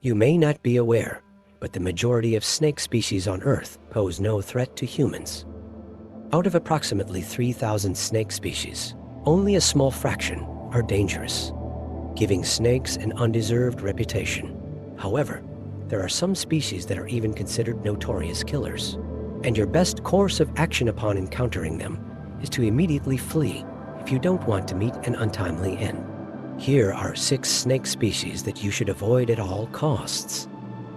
You may not be aware, but the majority of snake species on Earth pose no threat to humans. Out of approximately 3,000 snake species, only a small fraction are dangerous, giving snakes an undeserved reputation. However, there are some species that are even considered notorious killers, and your best course of action upon encountering them is to immediately flee if you don't want to meet an untimely end. Here are 6 snake species that you should avoid at all costs.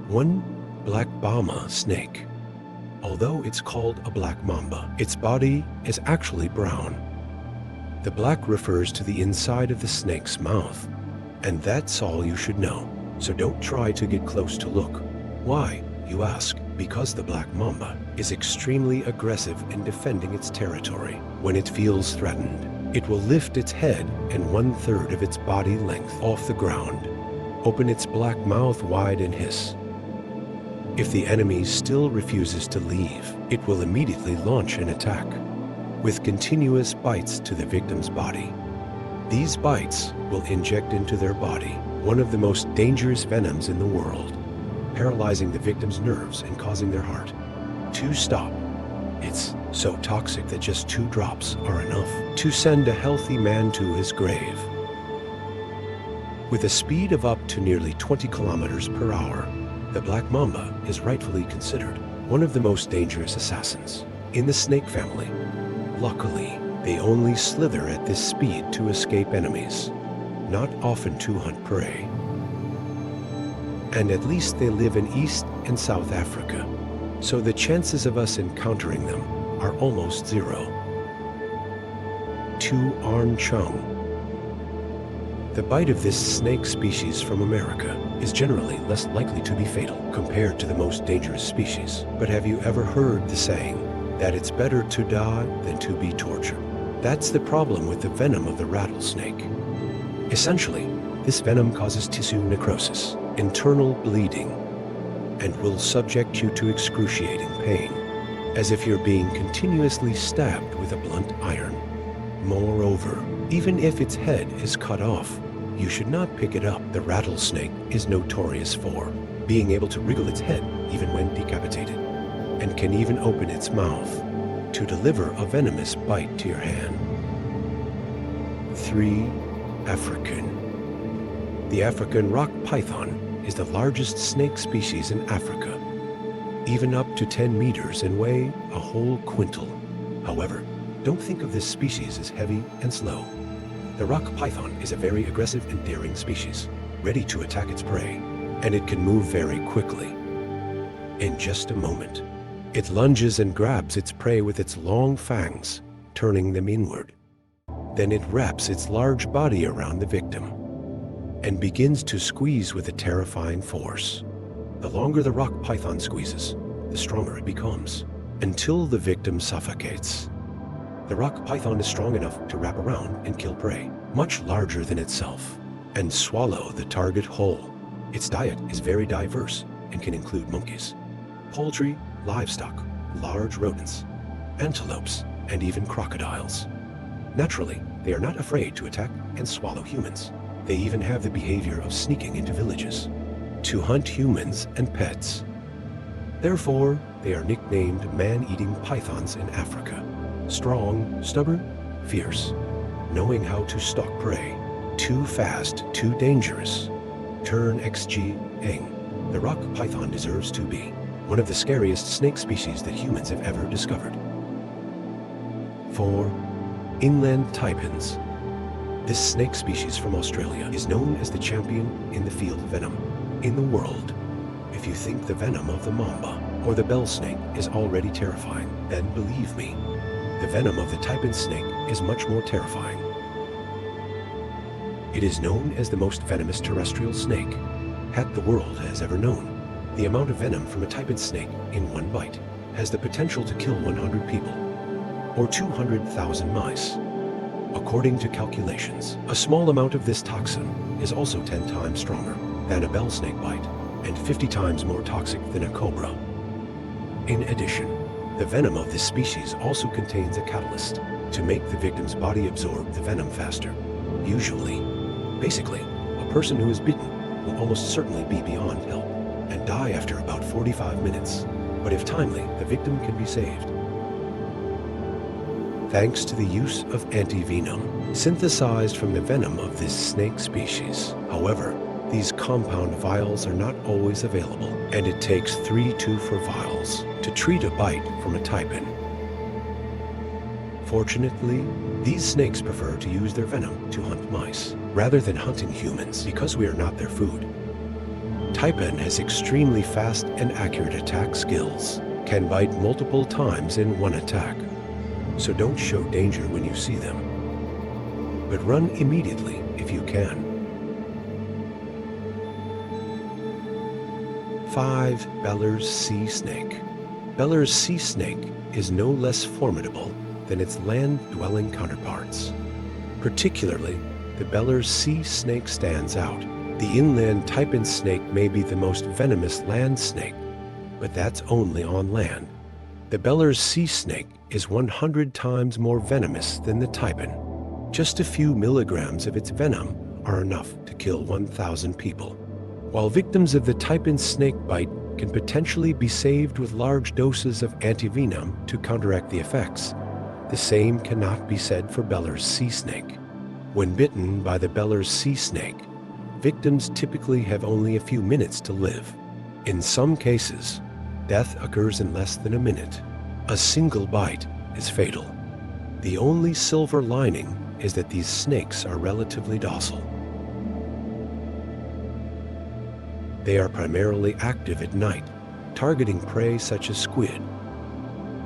1. Black mamba snake. Although it's called a black mamba, its body is actually brown. The black refers to the inside of the snake's mouth, and that's all you should know. So don't try to get close to look. Why, you ask? Because the black mamba is extremely aggressive in defending its territory. When it feels threatened, it will lift its head and 1/3 of its body length off the ground, open its black mouth wide and hiss. If the enemy still refuses to leave, it will immediately launch an attack, with continuous bites to the victim's body. These bites will inject into their body one of the most dangerous venoms in the world, paralyzing the victim's nerves and causing their heart to stop. It's so toxic that just 2 drops are enough to send a healthy man to his grave. With a speed of up to nearly 20 kilometers per hour, the black mamba is rightfully considered one of the most dangerous assassins in the snake family. Luckily, they only slither at this speed to escape enemies, not often to hunt prey. And at least they live in East and South Africa, so the chances of us encountering them are almost 0. 2. Arn chung. The bite of this snake species from America is generally less likely to be fatal compared to the most dangerous species. But have you ever heard the saying that it's better to die than to be tortured? That's the problem with the venom of the rattlesnake. Essentially, this venom causes tissue necrosis, internal bleeding, and will subject you to excruciating pain, as if you're being continuously stabbed with a blunt iron. Moreover, even if its head is cut off, you should not pick it up. The rattlesnake is notorious for being able to wriggle its head even when decapitated, and can even open its mouth to deliver a venomous bite to your hand. 3. African. The African rock python is the largest snake species in Africa, even up to 10 meters and weigh a whole quintal. However, don't think of this species as heavy and slow. The rock python is a very aggressive and daring species, ready to attack its prey, and it can move very quickly. In just a moment, it lunges and grabs its prey with its long fangs, turning them inward. Then it wraps its large body around the victim and begins to squeeze with a terrifying force. The longer the rock python squeezes, the stronger it becomes, until the victim suffocates. The rock python is strong enough to wrap around and kill prey much larger than itself and swallow the target whole. Its diet is very diverse and can include monkeys, poultry, livestock, large rodents, antelopes, and even crocodiles. Naturally, they are not afraid to attack and swallow humans. They even have the behavior of sneaking into villages to hunt humans and pets. Therefore, they are nicknamed man-eating pythons in Africa. Strong, stubborn, fierce, knowing how to stalk prey. Too fast, too dangerous. Turn XG Eng. The rock python deserves to be one of the scariest snake species that humans have ever discovered. 4. Inland taipans. This snake species from Australia is known as the champion in the field venom in the world. If you think the venom of the mamba or the bell snake is already terrifying, then believe me, the venom of the taipan snake is much more terrifying. It is known as the most venomous terrestrial snake the world has ever known. The amount of venom from a taipan snake in one bite has the potential to kill 100 people or 200,000 mice. According to calculations, a small amount of this toxin is also 10 times stronger than a bell snake bite and 50 times more toxic than a cobra. In addition, the venom of this species also contains a catalyst to make the victim's body absorb the venom faster. Basically, a person who is bitten will almost certainly be beyond help and die after about 45 minutes. But if timely, the victim can be saved. Thanks to the use of antivenom, synthesized from the venom of this snake species. However, these compound vials are not always available, and it takes 3 2-for vials to treat a bite from a taipan. Fortunately, these snakes prefer to use their venom to hunt mice, rather than hunting humans because we are not their food. Taipan has extremely fast and accurate attack skills, can bite multiple times in one attack, so don't show danger when you see them, but run immediately if you can. 5. Beller's sea snake. Beller's sea snake is no less formidable than its land-dwelling counterparts. Particularly, the Beller's sea snake stands out. The inland taipan snake may be the most venomous land snake, but that's only on land. The Beller's sea snake is 100 times more venomous than the taipan. Just a few milligrams of its venom are enough to kill 1,000 people. While victims of the taipan snake bite can potentially be saved with large doses of antivenom to counteract the effects, the same cannot be said for Beller's sea snake. When bitten by the Beller's sea snake, victims typically have only a few minutes to live. In some cases, death occurs in less than a minute. A single bite is fatal. The only silver lining is that these snakes are relatively docile. They are primarily active at night, targeting prey such as squid.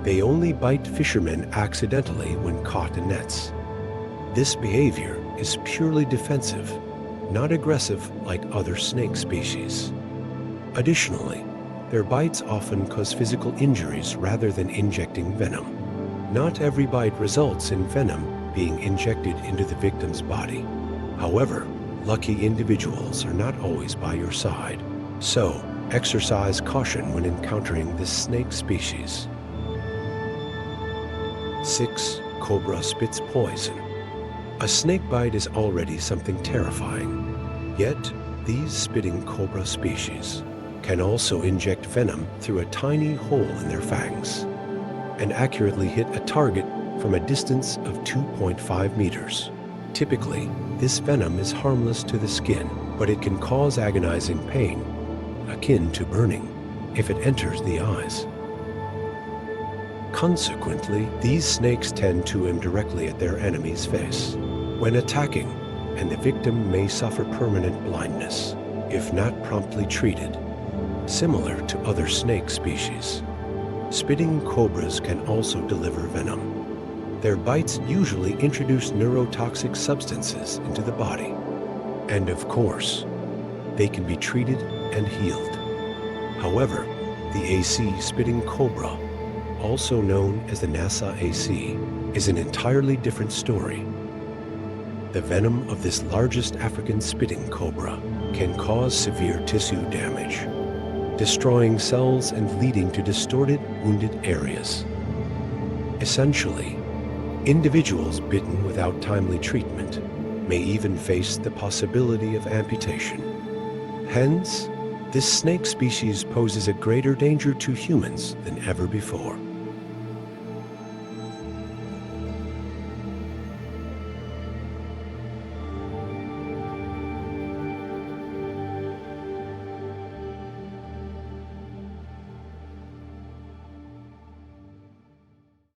They only bite fishermen accidentally when caught in nets. This behavior is purely defensive, not aggressive like other snake species. Additionally, their bites often cause physical injuries rather than injecting venom. Not every bite results in venom being injected into the victim's body. However, lucky individuals are not always by your side, so exercise caution when encountering this snake species. 6. Cobra spits poison. A snake bite is already something terrifying, yet these spitting cobra species can also inject venom through a tiny hole in their fangs and accurately hit a target from a distance of 2.5 meters. Typically, this venom is harmless to the skin, but it can cause agonizing pain, akin to burning, if it enters the eyes. Consequently, these snakes tend to aim directly at their enemy's face when attacking, and the victim may suffer permanent blindness if not promptly treated, similar to other snake species. Spitting cobras can also deliver venom. Their bites usually introduce neurotoxic substances into the body. And of course, they can be treated and healed. However, the AC spitting cobra, also known as the NASA AC, is an entirely different story. The venom of this largest African spitting cobra can cause severe tissue damage, destroying cells and leading to distorted, wounded areas. Essentially, individuals bitten without timely treatment may even face the possibility of amputation. Hence, this snake species poses a greater danger to humans than ever before.